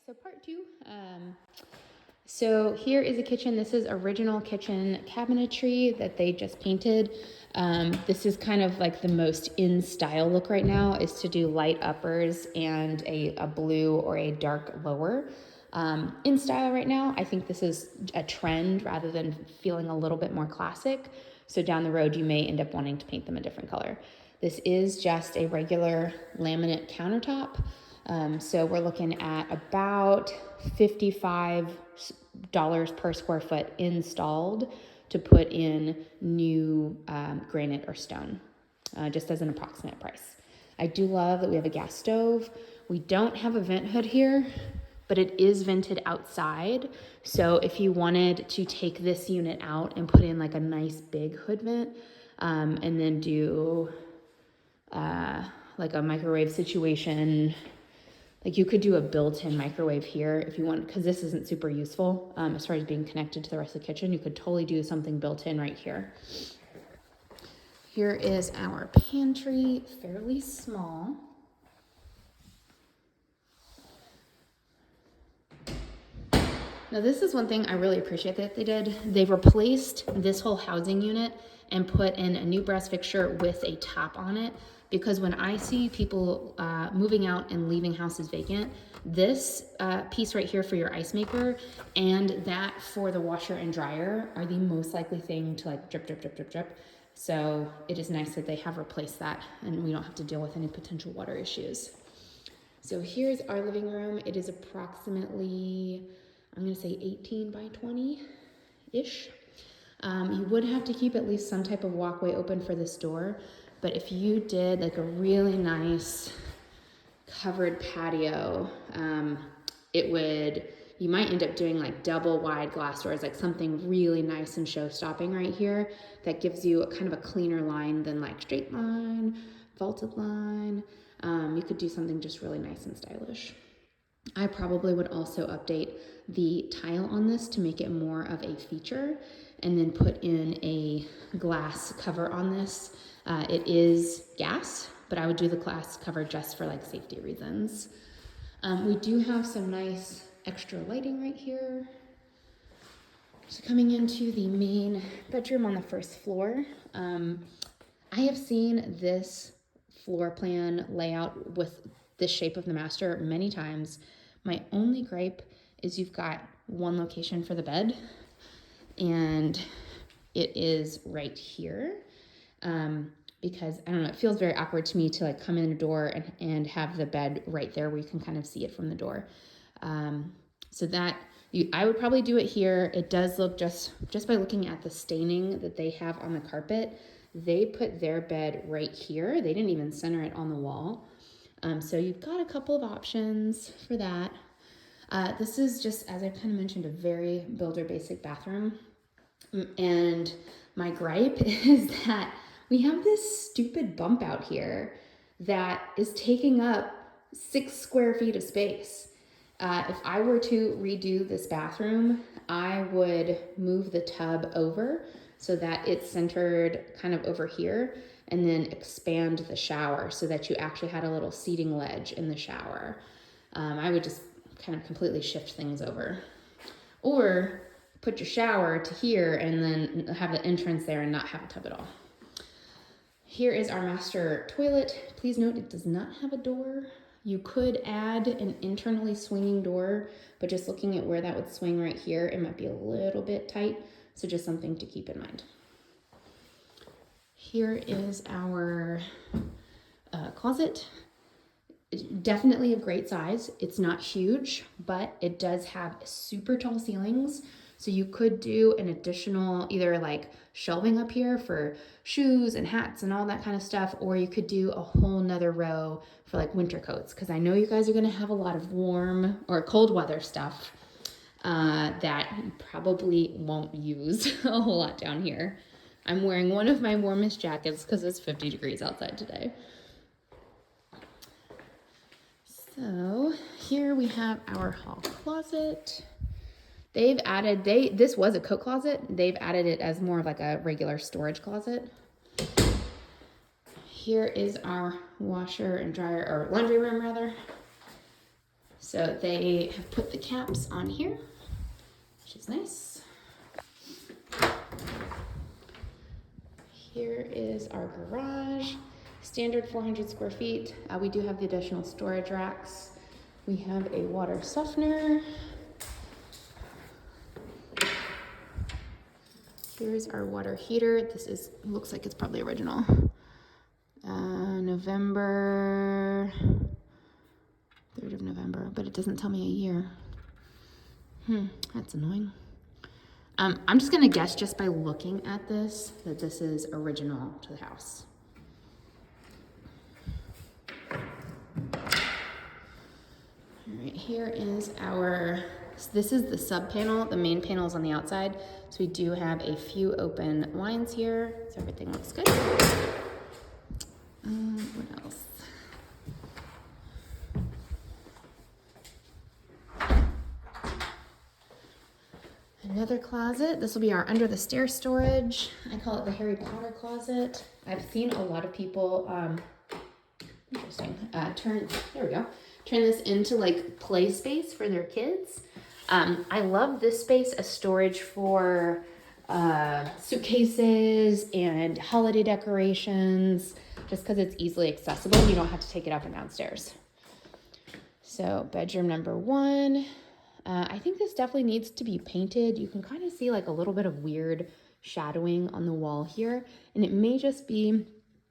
So part two. So here is a kitchen. This is original kitchen cabinetry that they just painted. This is kind of like the most in style look right now, is to do light uppers and a blue or a dark lower. In style right now, I think this is a trend rather than feeling a little bit more classic. So down the road, you may end up wanting to paint them a different color. This is just a regular laminate countertop. So we're looking at about $55 per square foot installed to put in new granite or stone, just as an approximate price. I do love that we have a gas stove. We don't have a vent hood here, but it is vented outside. So if you wanted to take this unit out and put in like a nice big hood vent, and then do like a microwave situation, like you could do a built-in microwave here if you want, because this isn't super useful as far as being connected to the rest of the kitchen. You could totally do something built-in right here. Here is our pantry, fairly small. Now this is one thing I really appreciate that they did. They replaced this whole housing unit and put in a new brass fixture with a top on it, because when I see people moving out and leaving houses vacant, this piece right here for your ice maker and that for the washer and dryer are the most likely thing to like drip, drip, drip, drip, drip. So it is nice that they have replaced that and we don't have to deal with any potential water issues. So here's our living room. It is approximately, I'm gonna say 18 by 20-ish. You would have to keep at least some type of walkway open for this door, but if you did like a really nice covered patio, you might end up doing like double wide glass doors, like something really nice and show-stopping right here that gives you a kind of a cleaner line than like straight line, vaulted line. You could do something just really nice and stylish. I probably would also update the tile on this to make it more of a feature and then put in a glass cover on this. It is gas, but I would do the glass cover just for like safety reasons. We do have some nice extra lighting right here. So coming into the main bedroom on the first floor, I have seen this floor plan layout with the shape of the master many times. My only gripe is you've got one location for the bed and it is right here. Because I don't know, it feels very awkward to me to like come in a door and have the bed right there where you can kind of see it from the door. So that I would probably do it here. It does look, just by looking at the staining that they have on the carpet, they put their bed right here. They didn't even center it on the wall. So you've got a couple of options for that. This is just, as I kind of mentioned, a very builder basic bathroom. And my gripe is that we have this stupid bump out here that is taking up 6 square feet of space. If I were to redo this bathroom, I would move the tub over so that it's centered kind of over here, and then expand the shower so that you actually had a little seating ledge in the shower. I would just kind of completely shift things over. Or put your shower to here and then have the entrance there and not have a tub at all. Here is our master toilet. Please note it does not have a door. You could add an internally swinging door, but just looking at where that would swing right here, it might be a little bit tight. So just something to keep in mind. Here is our closet. Definitely a great size. It's not huge, but it does have super tall ceilings. So you could do an additional either like shelving up here for shoes and hats and all that kind of stuff, or you could do a whole nother row for like winter coats, because I know you guys are going to have a lot of warm or cold weather stuff that you probably won't use a whole lot down here. I'm wearing one of my warmest jackets because it's 50 degrees outside today. So here we have our hall closet. They've added, this was a coat closet. They've added it as more of like a regular storage closet. Here is our washer and dryer, or laundry room rather. So they have put the caps on here, which is nice. Here is our garage, standard 400 square feet. We do have the additional storage racks. We have a water softener. Here's our water heater. This looks like it's probably original. November, 3rd of November, but it doesn't tell me a year. That's annoying. I'm just gonna guess just by looking at this that this is original to the house. All right, here is this is the sub panel. The main panel is on the outside. So we do have a few open lines here. So everything looks good. What else? Another closet. This will be our under the stairs storage. I call it the Harry Potter closet. I've seen a lot of people, interesting, turn this into like play space for their kids. I love this space as storage for suitcases and holiday decorations, just because it's easily accessible and you don't have to take it up and downstairs. So bedroom number 1. I think this definitely needs to be painted. You can kind of see like a little bit of weird shadowing on the wall here, and it may just be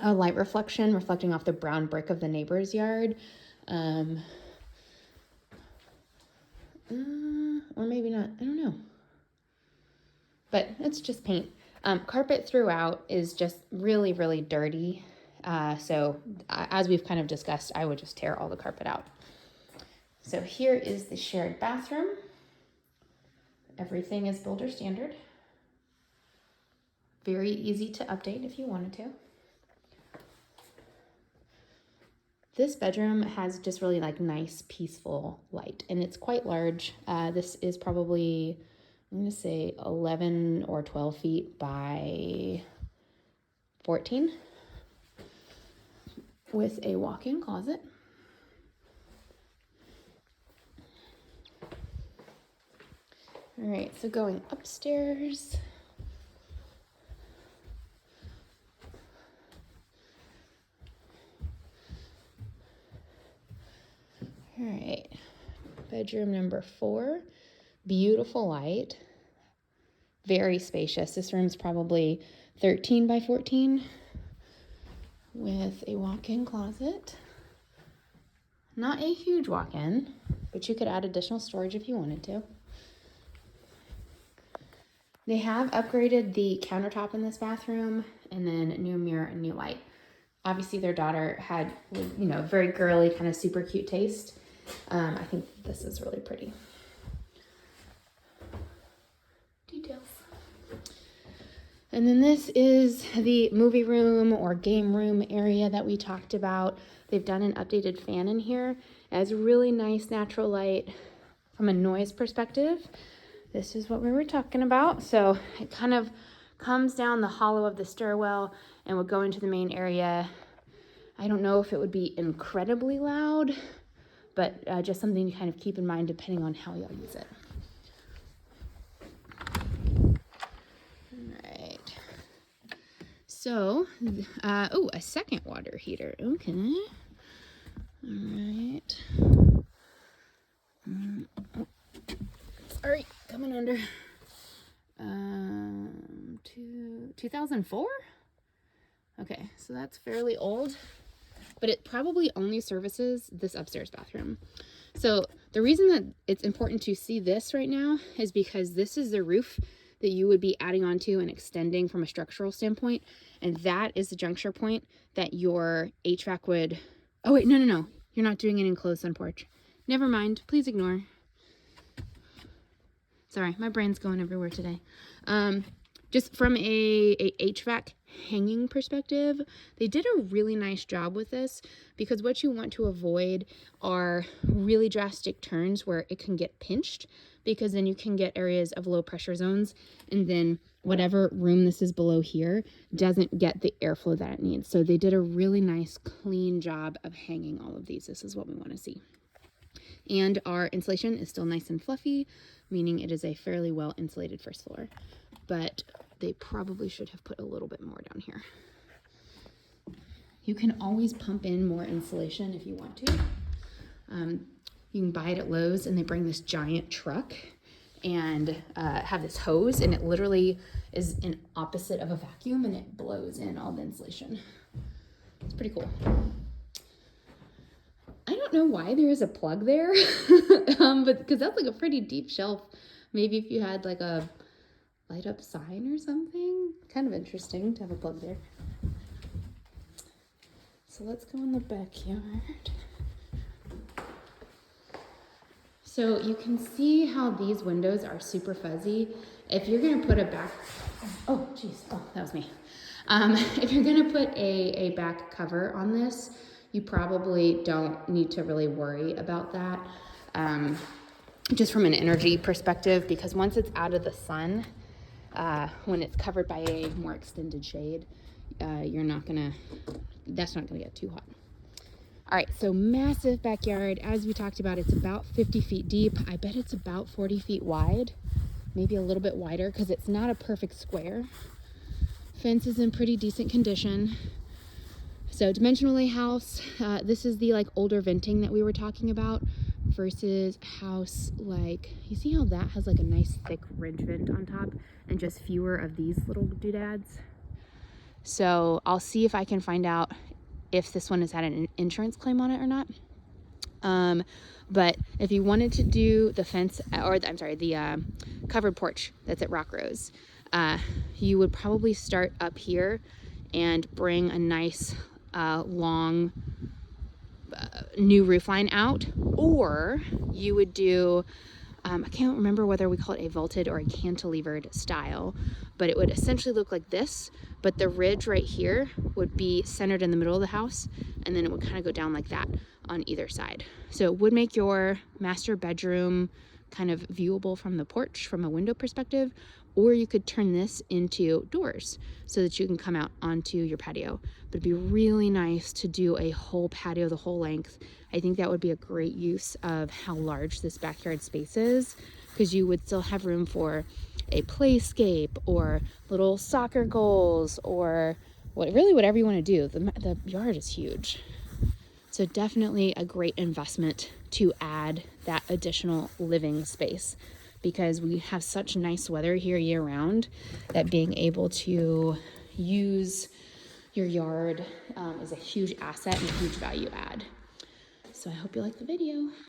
a light reflecting off the brown brick of the neighbor's yard. Or maybe not, I don't know. But it's just paint. Carpet throughout is just really, really dirty. So as we've kind of discussed, I would just tear all the carpet out. So here is the shared bathroom. Everything is builder standard. Very easy to update if you wanted to. This bedroom has just really like nice, peaceful light, and it's quite large. This is probably, I'm gonna say 11 or 12 feet by 14 with a walk-in closet. All right, so going upstairs. All right, bedroom number 4, beautiful light, very spacious. This room's probably 13 by 14 with a walk-in closet. Not a huge walk-in, but you could add additional storage if you wanted to. They have upgraded the countertop in this bathroom, and then a new mirror and new light. Obviously their daughter had, very girly, kind of super cute taste. I think this is really pretty. Details. And then this is the movie room or game room area that we talked about. They've done an updated fan in here. It has really nice natural light. From a noise perspective, this is what we were talking about. So it kind of comes down the hollow of the stairwell and would go into the main area. I don't know if it would be incredibly loud, but just something to kind of keep in mind depending on how you'll use it. All right. So, a second water heater. Okay. All right. Sorry, coming under. 2004? Okay, so that's fairly old, but it probably only services this upstairs bathroom. So the reason that it's important to see this right now is because this is the roof that you would be adding onto and extending from a structural standpoint, and that is the juncture point that your HVAC would... Oh wait, no. You're not doing an enclosed sun porch. Never mind, please ignore. Sorry, my brain's going everywhere today. Just from a HVAC hanging perspective, they did a really nice job with this, because what you want to avoid are really drastic turns where it can get pinched, because then you can get areas of low pressure zones, and then whatever room this is below here doesn't get the airflow that it needs. So they did a really nice clean job of hanging all of these. This is what we want to see. And our insulation is still nice and fluffy, meaning it is a fairly well insulated first floor. But they probably should have put a little bit more down here. You can always pump in more insulation if you want to. You can buy it at Lowe's, and they bring this giant truck and have this hose, and it literally is an opposite of a vacuum, and it blows in all the insulation. It's pretty cool. I don't know why there is a plug there, but because that's like a pretty deep shelf. Maybe if you had like a light up sign or something. Kind of interesting to have a plug there. So let's go in the backyard. So you can see how these windows are super fuzzy. If you're gonna put a back, oh geez, oh that was me. If you're gonna put a back cover on this, you probably don't need to really worry about that. Just from an energy perspective, because once it's out of the sun, when it's covered by a more extended shade, that's not gonna get too hot. All right, so massive backyard. As we talked about, it's about 50 feet deep. I bet it's about 40 feet wide, maybe a little bit wider because it's not a perfect square. Fence is in pretty decent condition. So dimensionally house, this is the like older venting that we were talking about versus house like, you see how that has like a nice thick ridge vent on top and just fewer of these little doodads. So I'll see if I can find out if this one has had an insurance claim on it or not. But if you wanted to do the fence, the covered porch that's at Rock Rose, you would probably start up here and bring a nice long new roof line out, or you would do, I can't remember whether we call it a vaulted or a cantilevered style, but it would essentially look like this, but the ridge right here would be centered in the middle of the house, and then it would kind of go down like that on either side. So it would make your master bedroom kind of viewable from the porch from a window perspective, or you could turn this into doors so that you can come out onto your patio. But it'd be really nice to do a whole patio the whole length. I think that would be a great use of how large this backyard space is, because you would still have room for a playscape or little soccer goals or whatever you want to do. The yard is huge. So definitely a great investment to add that additional living space, because we have such nice weather here year round that being able to use your yard is a huge asset and a huge value add. So I hope you like the video.